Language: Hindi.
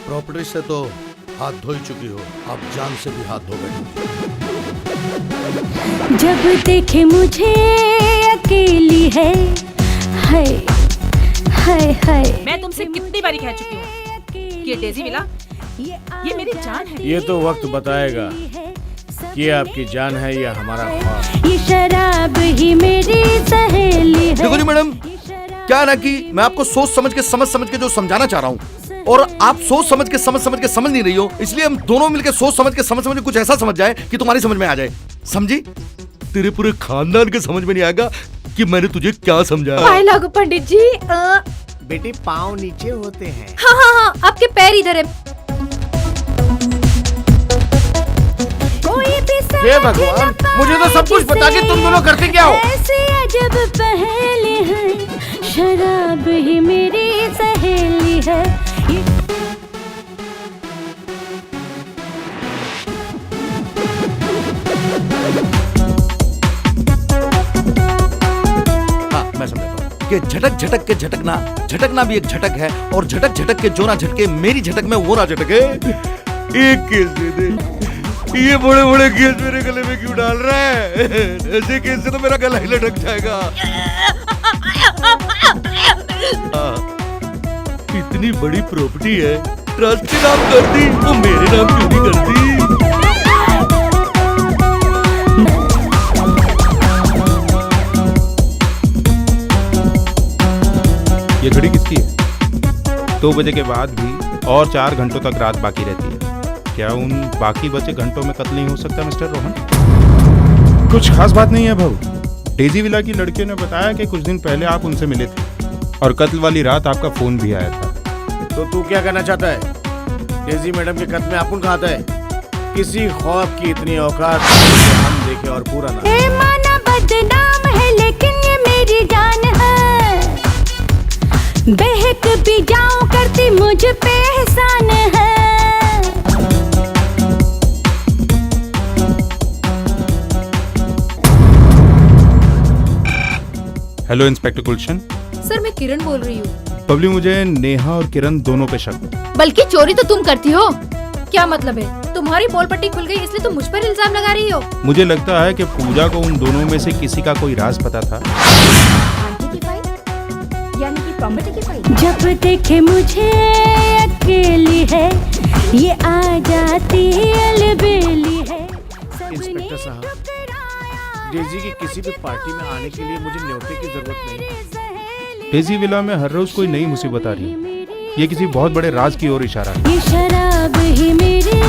प्रॉपर्टी से तो हाथ धो ही चुकी हो, अब जान से भी हाथ धो बैठी। जब देखे मुझे अकेली है, हाय हाय हाय। मैं तुमसे कितनी बारी कह चुकी हूँ कि ये डेजी विला ये मेरी जान है। ये तो वक्त बताएगा कि ये आपकी जान है या हमारा ख्वाब। ये शराब ही मेरी सहेली है। देखो जी मैडम, क्या ना कि मैं आपको सोच समझ के समझ के जो समझाना चाह रहा हूँ, और आप सोच समझ के समझ नहीं रही हो, इसलिए हम दोनों मिलकर सोच समझ के कुछ ऐसा समझ जाए कि तुम्हारी समझ में आ जाए। समझी? तेरे पूरे खानदान के समझ में नहीं आएगा कि मैंने तुझे क्या समझाया। लागू पंडित जी। बेटी पाँव नीचे होते हैं। हाँ, आपके पैर इधर है। हे भगवान, मुझे तो सब कुछ बता के तुम दोनों करते क्या हो? ऐसे अजब पहेली है, शराब ही मेरी सहेली है। हाँ, मैं समझता हूँ कि झटक के झटकना भी एक झटक है, और झटक के जो ना झटके मेरी झटक में वो ना झटके। एक केस दे दे। ये बड़े केस मेरे गले में क्यों डाल रहा है? ऐसे केस से तो मेरा गला ही लटक जाएगा। इतनी बड़ी प्रॉपर्टी है, ट्रस्ट के नाम कर दी तो मेरे नाम क्यों नहीं करती? ये घड़ी किसकी है? 2 बजे के बाद भी और 4 घंटों तक रात बाकी रहती है। क्या उन बाकी बचे घंटों में कत्ल नहीं हो सकता मिस्टर रोहन? कुछ खास बात नहीं है भाऊ। डेजी विला की लड़कियों ने बताया कि कुछ दिन पहले आप उनसे मिले थे और कत्ल वाली रात आपका फोन भी आया था। तो तू क्या कहना चाहता है? डेजी मैडम के कत्ल में आपको कहा था? किसी ख्वाब की इतनी औकात हम देखे और पूरा ना। माना बदनाम है लेकिन ये मेरी जान है, बहक भी जाऊं करती मुझ पे एहसान है। हेलो इंस्पेक्टर गुलशन। सर मैं किरण बोल रही हूँ। बबली, मुझे नेहा और किरण दोनों पे शक है। बल्कि चोरी तो तुम करती हो। क्या मतलब है? तुम्हारी पोल पट्टी खुल गई इसलिए तुम मुझ पर इल्जाम लगा रही हो। मुझे लगता है कि पूजा को उन दोनों में से किसी का कोई राज पता था। आंटी की फाइल यानी कि प्रॉपर्टी की फाइल। जब देखे मुझे अकेली है, ये आ जाती अलबेली है। इंस्पेक्टर साहब, डेजी की किसी भी पार्टी में आने के लिए मुझे न्योते की जरूरत नहीं। डेजी विला में हर रोज कोई नई मुसीबत आ रही है। ये किसी बहुत बड़े राज की ओर इशारा है। ये शराब ही मेरी